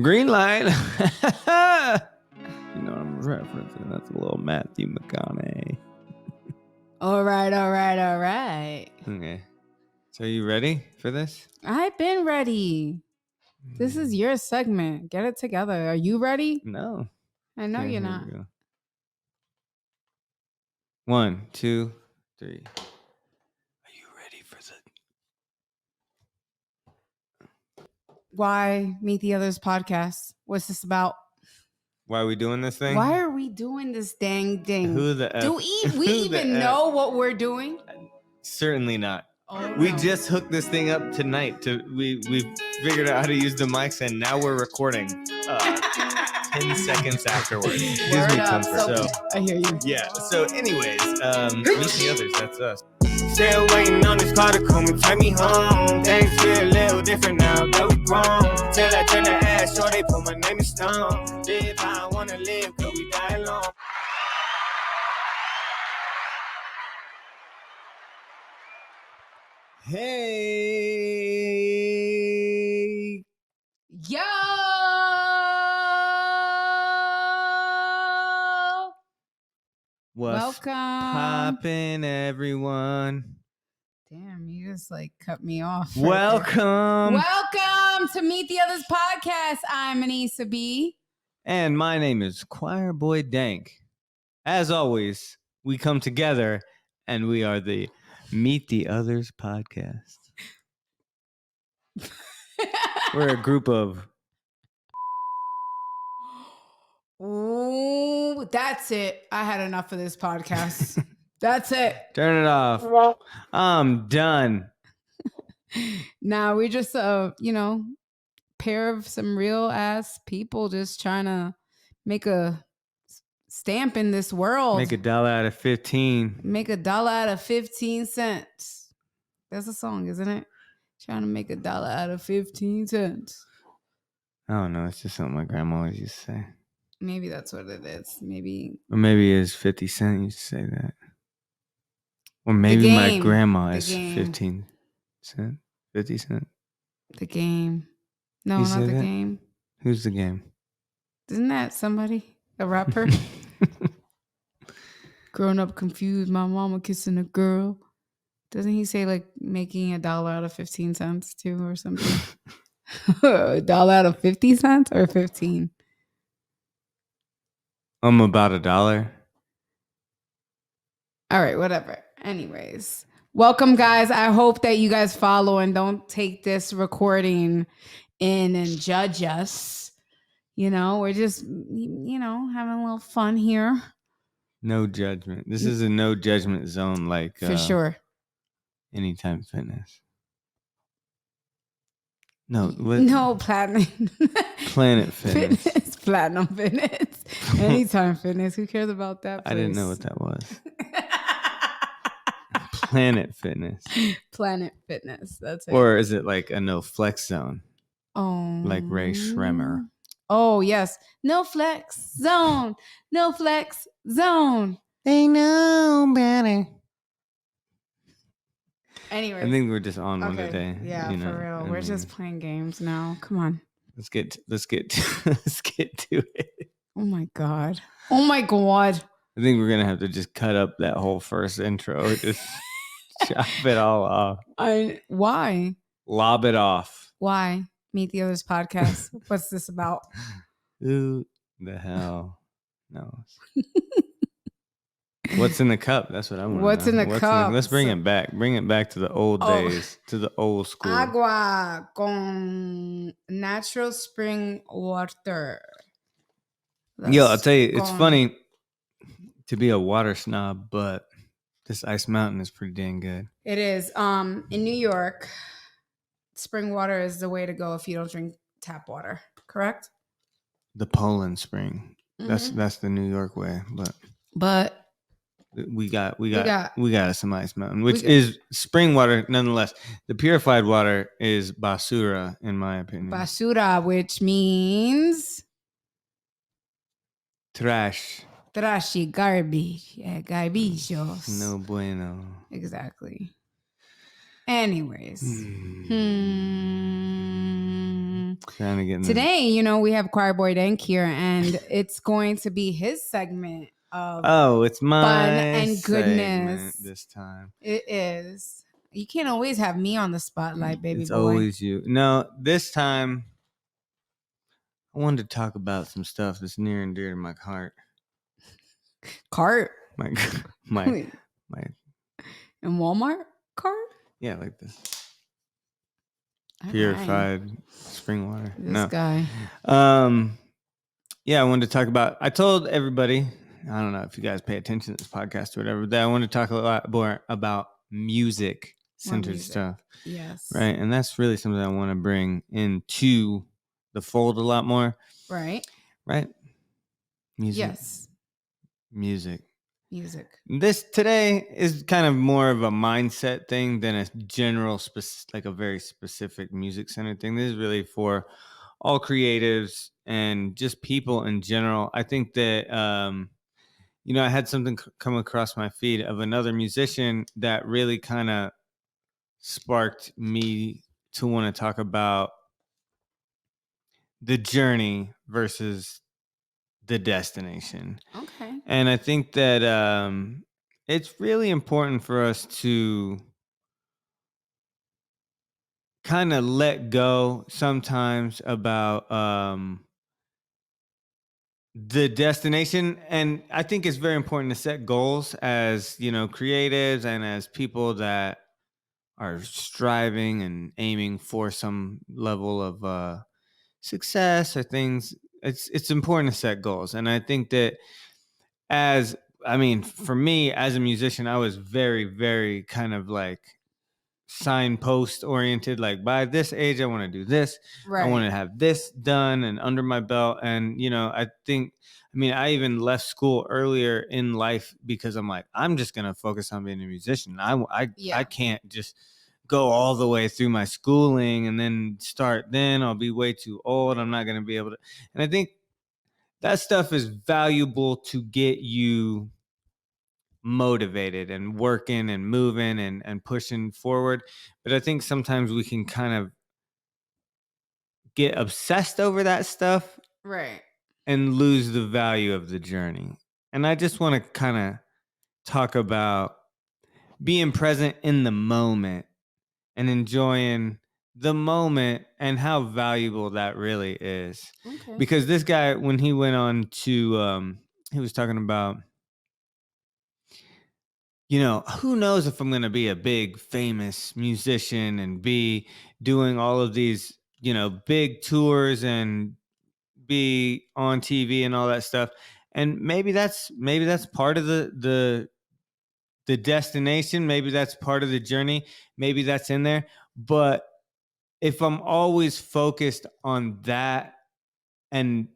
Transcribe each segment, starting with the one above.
Green light. You know what I'm referencing. That's a little Matthew McConaughey. All right. Okay. So are you ready for this? I've been ready. This is your segment. Get it together. Are you ready? No. I know Okay, you're here not. we go. 1, 2, 3. Are you ready for the... Why Meet the Others podcast? What's this about? Why are we doing this thing? Why are we doing this dang thing? Who the F? Do we even know what we're doing? Certainly not. Oh, We no. just hooked this thing up tonight. We figured out how to use the mics, and now we're recording 10 seconds afterwards. Gives Word me up. comfort. So I hear you. yeah. So anyways, meet the others. That's us. Still waiting on this car to come and take me home. Things feel a little different now that we grown. Till I turn the ass, sure they put my name in stone. Live how I wanna live, cause we die alone. Hey. Yo! What's Welcome. poppin', everyone? Damn, you just like cut me off. Welcome. Welcome to Meet the Others podcast. I'm Anissa B. And my name is Choirboy Dank. As always, we come together and we are the Meet the Others podcast. We're a group of... Ooh, that's it. I had enough of this podcast. That's it. Turn it off. I'm done. Now we're just pair of some real ass people just trying to make a stamp in this world. Make $1 out of 15. Make $1 out of 15 cents. That's a song, isn't it? Trying to make $1 out of 15 cents. I don't know. It's just something my grandma always used to say. Maybe that's what it is. Maybe. Or maybe it's 50 cent used to say that. Or maybe my grandma is 15 cent. 50 cent. The game. No, You not say the that? game. Who's the game? Isn't that somebody? A rapper? Growing up confused, my mama kissing a girl. Doesn't he say like making $1 out of 15 cents too or something? $1 out of 50 cents or 15? About $1. All right, whatever. Anyways, welcome guys. I hope that you guys follow and don't take this recording in and judge us. You know, we're just, having a little fun here. No judgment. This is a no judgment zone, like For sure. Anytime Fitness. No, what? No, Platinum. Planet Fitness. Platinum Fitness. Anytime Fitness. Who cares about that place? I didn't know what that was. Planet Fitness. Planet Fitness. That's it. Or is it like a no flex zone? Oh. Like Ray Schremer. Oh, yes. No flex zone. No flex zone. They know better. Anyway. I think we're just on one today. Yeah, for real. We're just playing games now. Come on. Let's get to it. Oh my God. Oh my God. I think we're gonna have to just cut up that whole first intro. Just chop it all off. Why? Lob it off. Why? Meet the Others podcast. What's this about? Who the hell knows? What's in the cup? That's what I want to know. What's in the cup? Let's bring it back. Bring it back to the old days, to the old school. Agua con natural spring water. Yo, I'll tell you, it's funny to be a water snob, but this Ice Mountain is pretty dang good. It is. In New York, spring water is the way to go if you don't drink tap water. Correct? The Poland Spring. Mm-hmm. That's the New York way, but we got some Ice Mountain, which is spring water nonetheless. The purified water is basura, in my opinion. Basura, which means trash. Trashy, garbage. Yeah, garbicios. No bueno. Exactly. Anyways. Trying to get in Today, we have Choirboy Dank here, and it's going to be his segment of it's my fun and segment goodness. this time. It is. You can't always have me on the spotlight, baby It's boy. always you. No, this time I wanted to talk about some stuff that's near and dear to my heart. Cart? My In Walmart cart? Yeah, like this. All Purified right. spring water. This guy. Yeah, I wanted to talk about. I told everybody. I don't know if you guys pay attention to this podcast or whatever. That I want to talk a lot more about music-centered stuff. Yes. Right, and that's really something I want to bring into the fold a lot more. Right. Music. Yes. Music. This today is kind of more of a mindset thing than a general, like a very specific music-centered thing. This is really for all creatives and just people in general. I think that, I had something come across my feed of another musician that really kind of sparked me to want to talk about the journey versus the destination. Okay. And I think that it's really important for us to kind of let go sometimes about the destination. And I think it's very important to set goals as, creatives and as people that are striving and aiming for some level of success or things. It's important to set goals. And I think that for me as a musician, I was very, very kind of like signpost oriented. Like by this age, I want to do this. Right. I want to have this done and under my belt. And, I even left school earlier in life because I'm like, I'm just going to focus on being a musician. I can't just go all the way through my schooling and then I'll be way too old. I'm not going to be able to. And I think that stuff is valuable to get you motivated and working and moving and pushing forward. But I think sometimes we can kind of get obsessed over that stuff. Right. And lose the value of the journey. And I just want to kind of talk about being present in the moment and enjoying the moment and how valuable that really is. Okay. Because this guy, when he went on to, he was talking about, who knows if I'm going to be a big famous musician and be doing all of these, big tours and be on TV and all that stuff. And maybe that's part of the destination. Maybe that's part of the journey. Maybe that's in there. But if I'm always focused on that and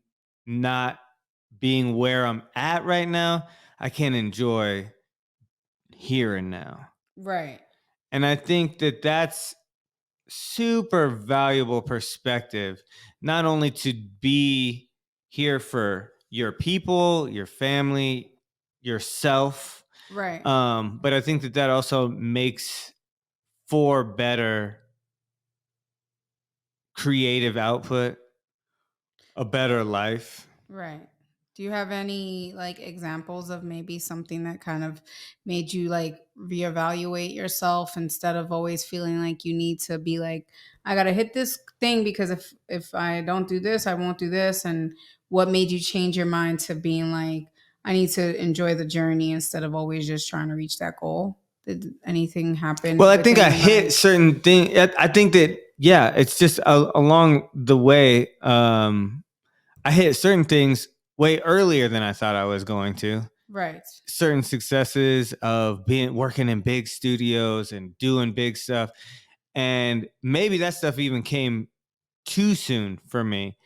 not being where I'm at right now, I can't enjoy here and now. Right. And I think that that's super valuable perspective, not only to be here for your people, your family, yourself. Right. But I think that also makes for better creative output, a better life. Right. Do you have any examples of maybe something that kind of made you reevaluate yourself instead of always feeling like you need to be like, I gotta hit this thing because if I don't do this, I won't do this? And what made you change your mind to being like, I need to enjoy the journey instead of always just trying to reach that goal? Did anything happen? Well, I think I hit certain things. I think that, it's just along the way. I hit certain things way earlier than I thought I was going to. Right. Certain successes of working in big studios and doing big stuff. And maybe that stuff even came too soon for me,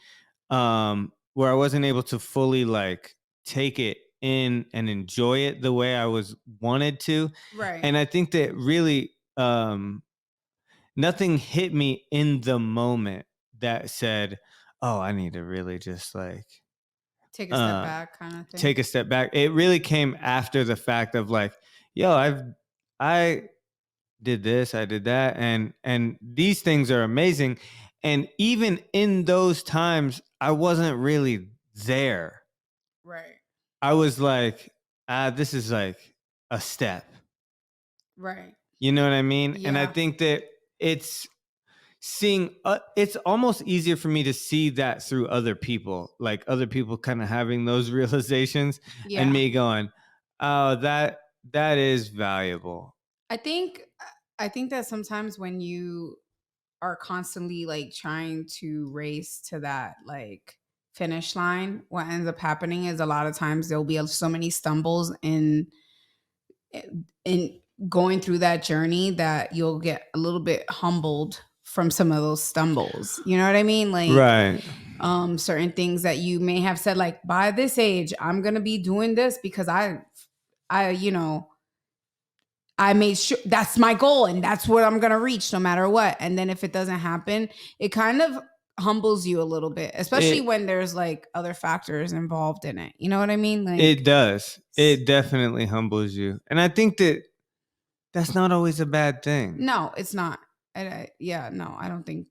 where I wasn't able to fully take it in and enjoy it the way I was wanted to. Right. And I think that really nothing hit me in the moment that said, oh, I need to really just take a step back kind of thing. Take a step back. It really came after the fact of did this, I did that, and these things are amazing. And even in those times, I wasn't really there. Right. I was like, this is like a step. Right. You know what I mean? And I Yeah. think that it's seeing it's almost easier for me to see that through other people, like other people kind of having those realizations and Yeah. me going, oh, that is valuable. I think that sometimes when you are constantly like trying to race to that like finish line, what ends up happening is a lot of times there'll be so many stumbles in going through that journey that you'll get a little bit humbled from some of those stumbles. You know what I mean? Like Right. certain things that you may have said, like, by this age I'm gonna be doing this because I you know, I made sure that's my goal and that's what I'm going to reach no matter what. And then if it doesn't happen, it kind of humbles you a little bit, especially It when there's like other factors involved in it. You know what I mean? it Like, does. It definitely humbles you. And I think that that's not always a bad thing. no, it's not. Yeah, no, I don't think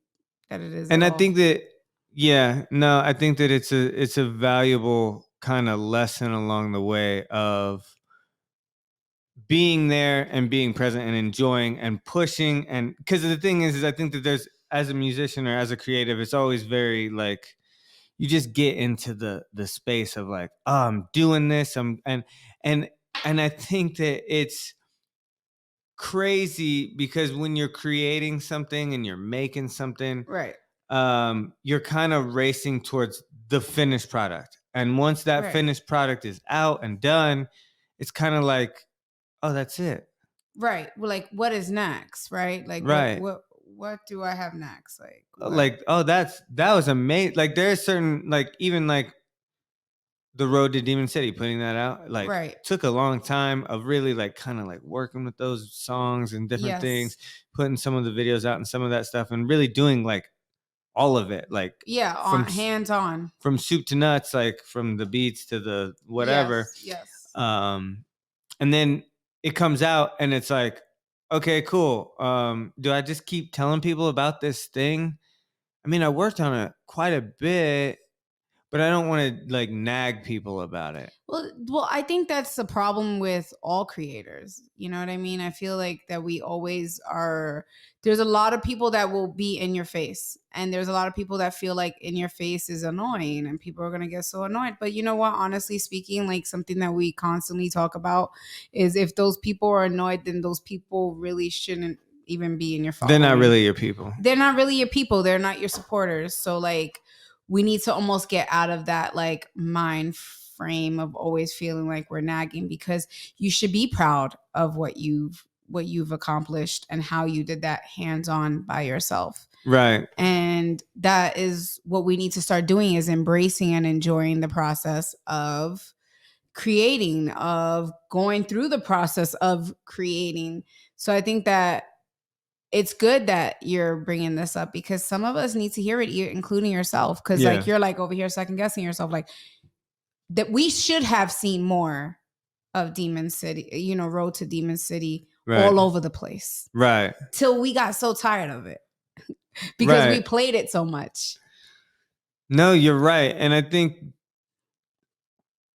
that it is at And I all. think that I think that it's a valuable kind of lesson along the way of being there and being present and enjoying and pushing. And because the thing is I think that there's, as a musician or as a creative, it's always very like you just get into the space of like, oh, I'm doing this, and I think that it's crazy because when you're creating something and you're making something, Right. you're kind of racing towards the finished product. And once that Right. finished product is out and done, it's kind of like, oh, that's it. Right. Well, like, what is next? Right. Like, Right. what do I have next? Like, what? Like, oh, that was amazing. Like, there's certain, like, even like the road to Demon City, putting that out, like, Right. took a long time of really like kind of like working with those songs and different things, Yes. putting some of the videos out and some of that stuff, and really doing like all of it, like Yeah. from Hands on. from soup to nuts, like from the beats to the whatever. Yes. Yes. And then it comes out and it's like, okay, cool. Do I just keep telling people about this thing? I mean, I worked on it quite a bit, but I don't want to like nag people about it. Well, I think that's the problem with all creators. You know what I mean? I feel like that we always are. There's a lot of people that will be in your face, and there's a lot of people that feel like in your face is annoying, and people are gonna get so annoyed. But you know what? Honestly speaking, like something that we constantly talk about is if those people are annoyed, then those people really shouldn't even be in your following. They're not really your people. They're not really your people. They're not your supporters. So like we need to almost get out of that like mind frame of always feeling like we're nagging, because you should be proud of what you've accomplished and how you did that hands on by yourself. Right. And that is what we need to start doing, is embracing and enjoying the process of creating, of going through the process of creating. So I think that it's good that you're bringing this up, because some of us need to hear it, including yourself. Because Yeah. like you're like over here second guessing yourself, like that we should have seen more of Demon City, you know, Road to Demon City, Right. all over the place, Right. till we got so tired of it because we Right. played it so much. No, you're right. And I think,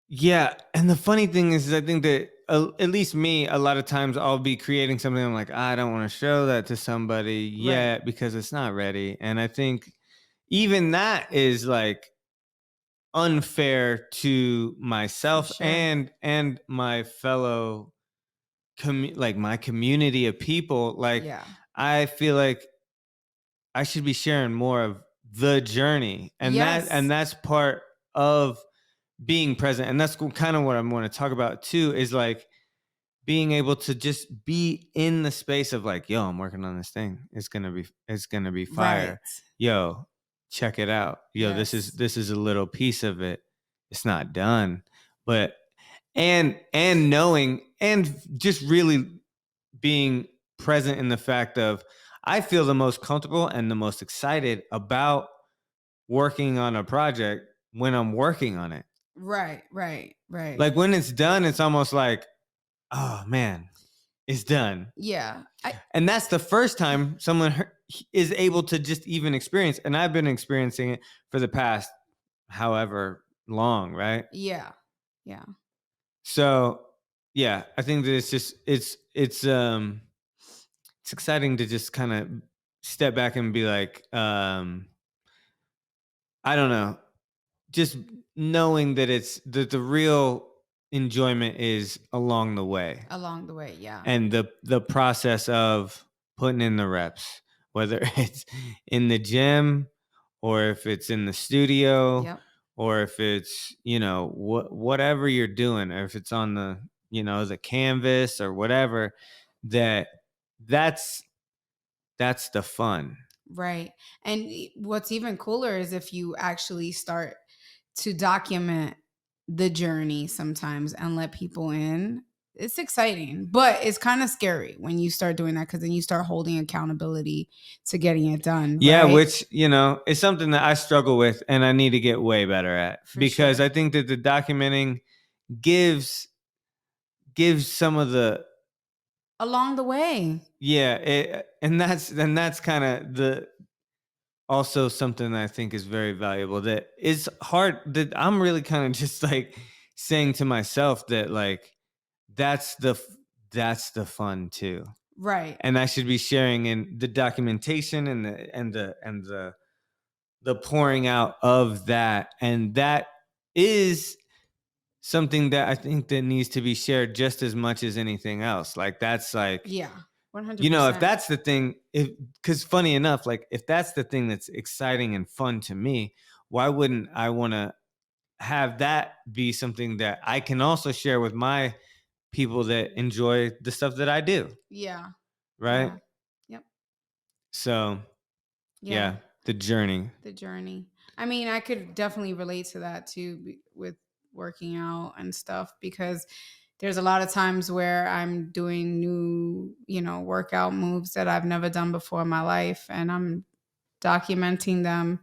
yeah. And the funny thing is I think that at least me, a lot of times I'll be creating something. I'm like, I don't want to show that to somebody yet because it's not ready. And I think even that is like unfair to myself sure. and my fellow like my community of people. Like, Yeah. I feel like I should be sharing more of the journey, and Yes. that's part of being present. And that's kind of what I want to talk about too, is like being able to just be in the space of like, yo, I'm working on this thing. It's gonna be fire. Right. Yo, check it out. Yo, Yes. this is a little piece of it. It's not done. But and knowing and just really being present in the fact of, I feel the most comfortable and the most excited about working on a project when I'm working on it. Right. Like when it's done, it's almost like, oh man, is done. Yeah. And that's the first time someone is able to just even experience. And I've been experiencing it for the past however long, right? Yeah. Yeah. So yeah, I think that it's exciting to just kind of step back and be like, I don't know, just knowing that it's that the real enjoyment is along the way. Along the way, yeah. And the process of putting in the reps, whether it's in the gym or if it's in the studio, Yep. or if it's, whatever you're doing, or if it's on the, the canvas or whatever, that's the fun. Right. And what's even cooler is if you actually start to document the journey sometimes and let people in. It's exciting, but it's kind of scary when you start doing that, because then you start holding accountability to getting it done. Yeah, right? which, is something that I struggle with and I need to get way better at, because sure. I think that the documenting gives some of the Along the way. and that's kind of the also something that I think is very valuable, that is hard, that I'm really kind of just like saying to myself that like that's the fun too. Right. And I should be sharing in the documentation and the pouring out of that. And that is something that I think that needs to be shared just as much as anything else. Like that's like, Yeah. 100%. if that's the thing, because funny enough, like if that's the thing that's exciting and fun to me, why wouldn't I want to have that be something that I can also share with my people that enjoy the stuff that I do? Yeah. Right. Yeah. Yep. So yeah, the journey. The journey. I mean, I could definitely relate to that too, with working out and stuff, because there's a lot of times where I'm doing new, workout moves that I've never done before in my life, and I'm documenting them.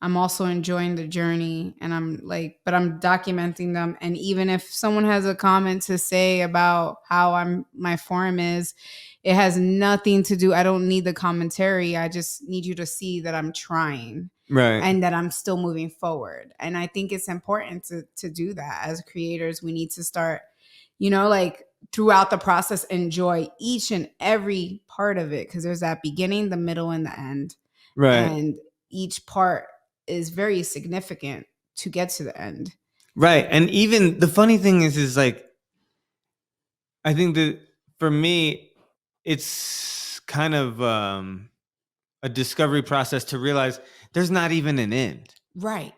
I'm also enjoying the journey, and but I'm documenting them. And even if someone has a comment to say about how my form is, it has nothing to do. I don't need the commentary. I just need you to see that I'm trying. Right. And that I'm still moving forward. And I think it's important to do that. As creators, we need to start, throughout the process, enjoy each and every part of it, because there's that beginning, the middle, and the end. Right. And each part is very significant to get to the end. Right. And even the funny thing is like, I think that for me, it's kind of a discovery process to realize there's not even an end. Right.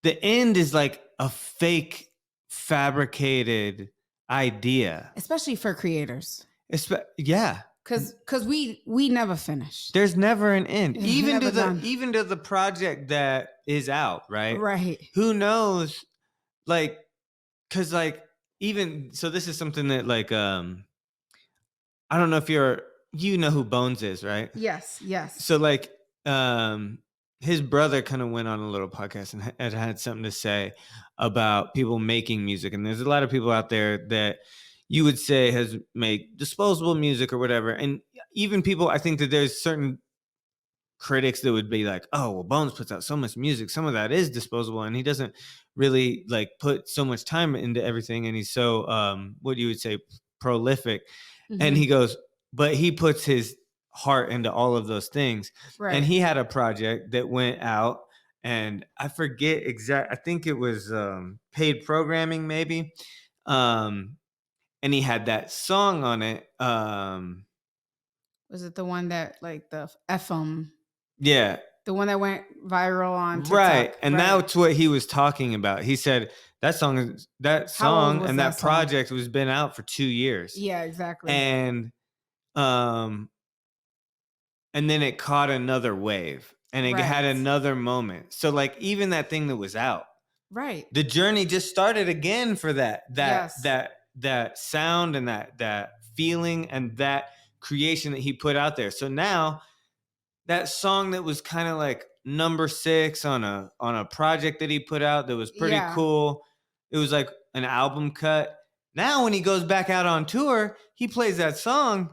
The end is like a fake, fabricated idea. Especially for creators. Yeah. Because we never finish. There's never an end. Even to the project that is out, right? Right. Who knows? Like, because like even so, this is something that like I don't know if you know who Bones is, right? Yes. So like his brother kind of went on a little podcast and had something to say about people making music. And there's a lot of people out there that you would say has made disposable music or whatever. And even people, I think that there's certain critics that would be like, oh, well, Bones puts out so much music, some of that is disposable, and he doesn't really like put so much time into everything, and he's so what you would say prolific. Mm-hmm. And he goes, but he puts his heart into all of those things. Right. And he had a project that went out, and I forget I think it was paid programming maybe, and he had that song on it. Was it the one that like the FM? Yeah. The one that went viral on TikTok. Right. And that's what he was talking about. He said that song and that project was been out for 2 years. Yeah, exactly. And then it caught another wave and it had another moment. So like even that thing that was out. Right. The journey just started again for that sound and that feeling and that creation that he put out there. So now that song that was kind of like number 6 on a project that he put out that was pretty cool. It was like an album cut. Now when he goes back out on tour, he plays that song.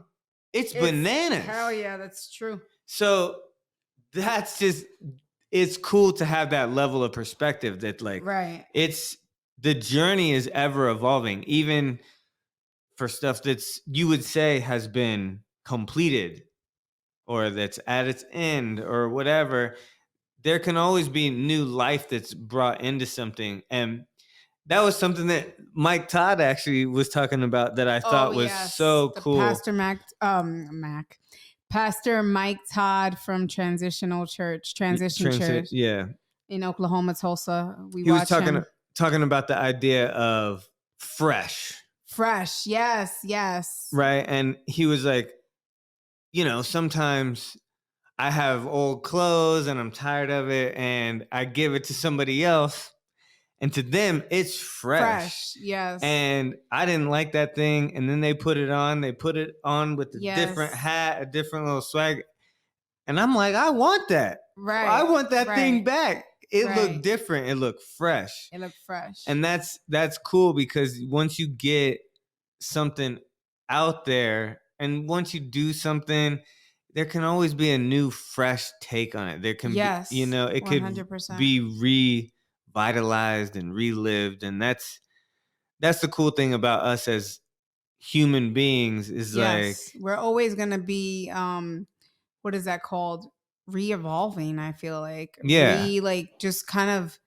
It's bananas. Hell yeah, that's true. So that's just, it's cool to have that level of perspective that like, right. It's the journey is ever evolving, even for stuff that's you would say has been completed or that's at its end or whatever. There can always be new life that's brought into something. And that was something that Mike Todd actually was talking about that I thought was so cool. Pastor Mike Todd from Transition Church. Yeah. In Oklahoma, Tulsa. He was talking about the idea of fresh. Yes. Right. And he was like, sometimes I have old clothes and I'm tired of it and I give it to somebody else. And to them, it's fresh. Yes. And I didn't like that thing. And then they put it on. They put it on with a different hat, a different little swag. And I'm like, I want that. Right. I want that thing back. It looked different. It looked fresh. And that's cool because once you get something out there and once you do something, there can always be a new, fresh take on it. There can be, it 100%. Could be revitalized and relived. And that's the cool thing about us as human beings is like we're always going to be, what is that called? Re-evolving, I feel like. Just kind of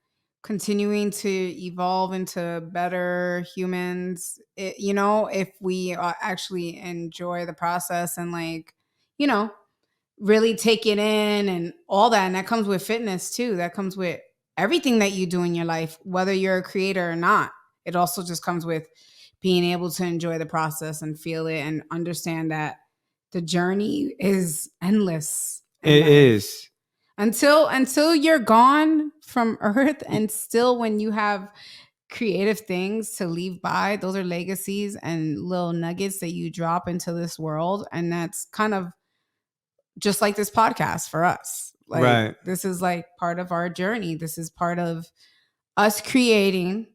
continuing to evolve into better humans, if we actually enjoy the process and really take it in and all that. And that comes with fitness too. That comes with everything that you do in your life, whether you're a creator or not. It also just comes with being able to enjoy the process and feel it and understand that the journey is endless. It is. Until you're gone from Earth, and still when you have creative things to leave by, those are legacies and little nuggets that you drop into this world. And that's kind of just like this podcast for us. This is like part of our journey. This is part of us creating,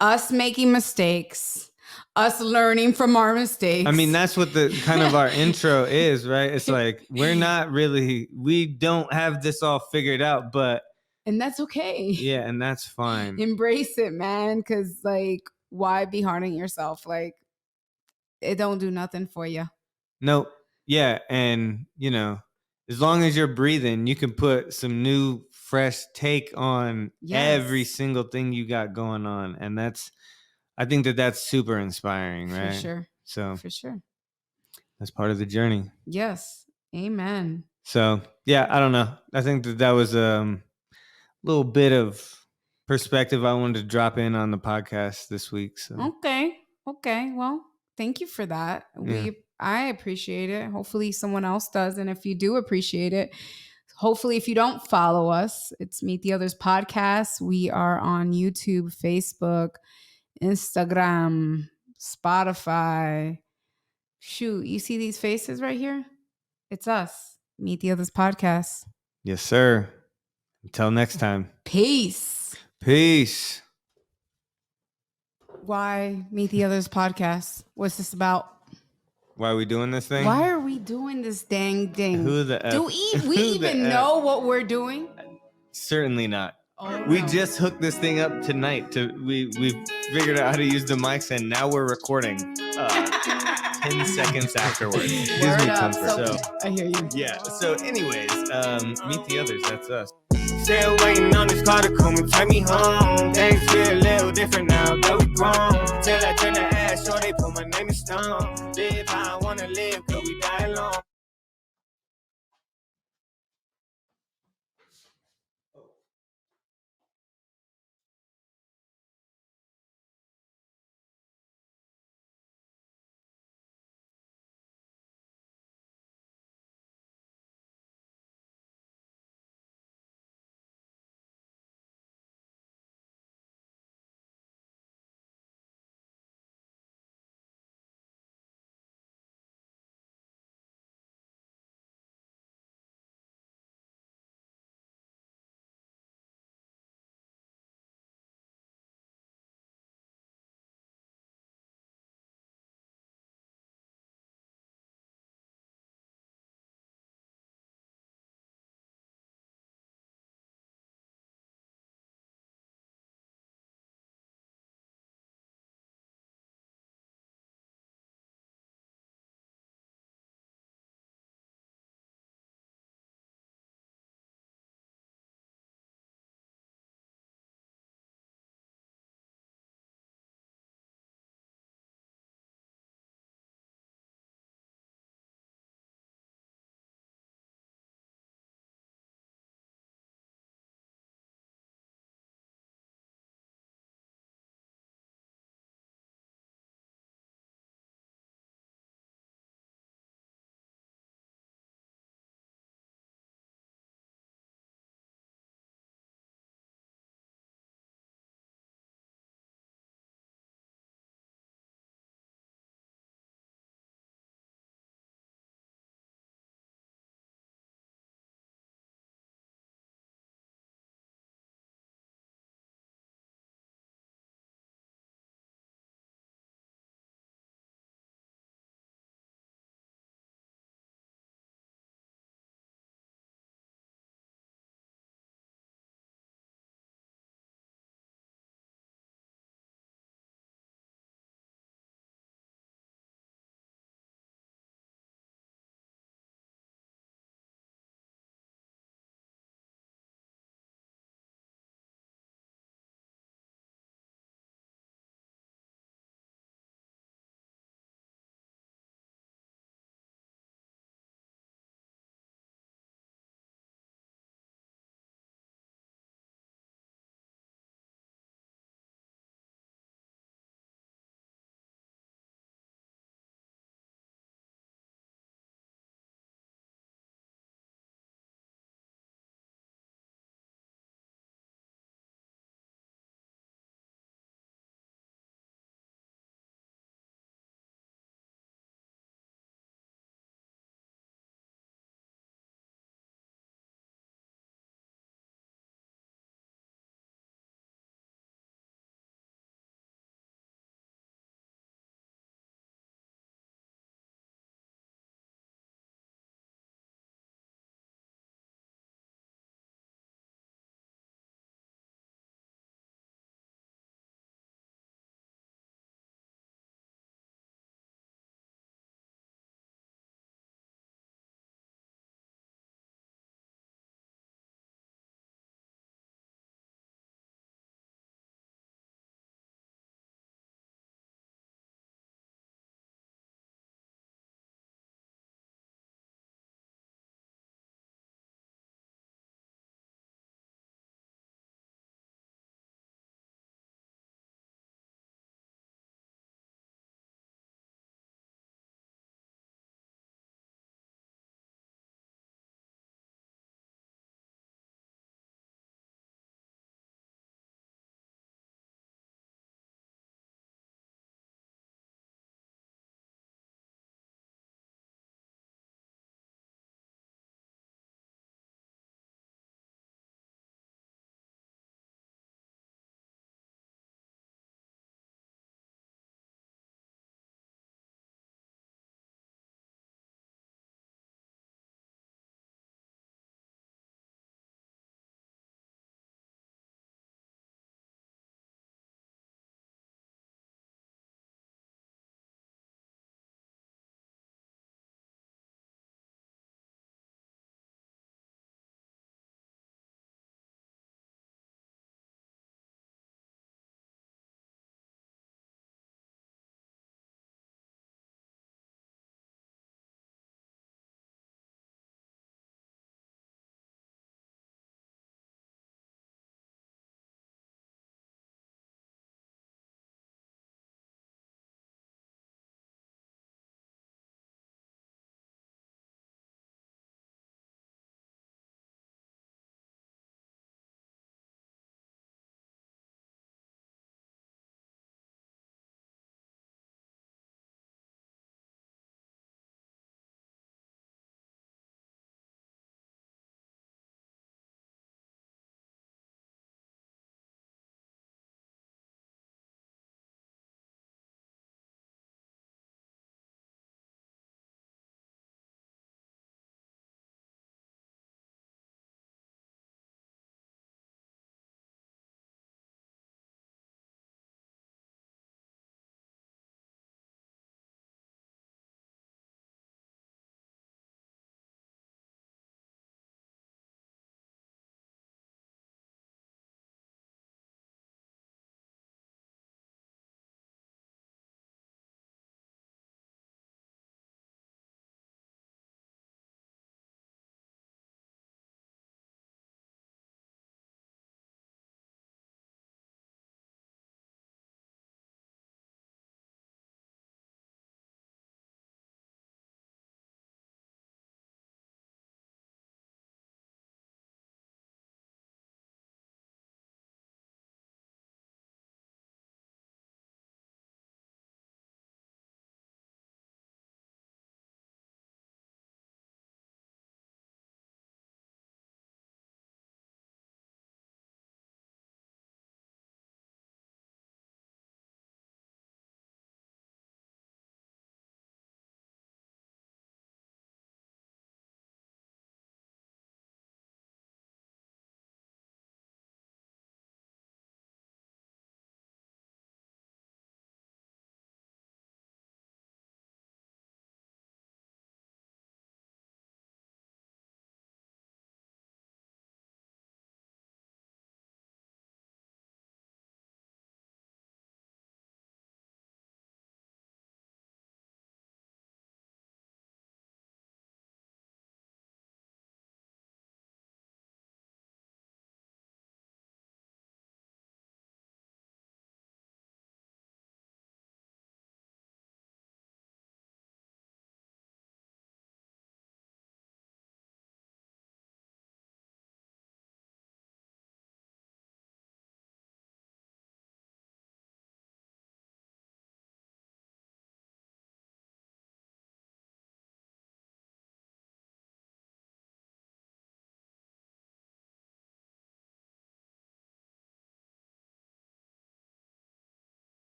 us making mistakes, us learning from our mistakes. I mean, that's what the kind of our intro is, right? It's like, we don't have this all figured out, and that's okay. Yeah. And that's fine. Embrace it, man. Cause why be hard on yourself? It don't do nothing for you. Nope. Yeah. And as long as you're breathing, you can put some new, fresh take on every single thing you got going on. And I think that's super inspiring, right? For sure. So for sure. That's part of the journey. Yes. Amen. So, yeah, I don't know. I think that was a little bit of perspective I wanted to drop in on the podcast this week. So. Okay. Well, thank you for that. Yeah. I appreciate it. Hopefully someone else does. And if you do appreciate it, hopefully if you don't follow us, it's Meet the Others Podcast. We are on YouTube, Facebook, Instagram, Spotify. Shoot, you see these faces right here? It's us, Meet the Others Podcast. Yes, sir. Until next time. Peace. Why Meet the Others Podcast? What's this about? Why are we doing this thing? Why are we doing this dang thing? Who the F? Do we even know what we're doing? Certainly not. Oh, we no. just hooked this thing up tonight. We figured out how to use the mics, and now we're recording 10 seconds afterwards. Gives me comfort. So I hear you. Yeah. So anyways, Meet the Others. That's us. Still waiting on this car to come and take me home. Things feel a little different now that we grown. Till I turn the ass, sure they put my name in stone. Live how I wanna live.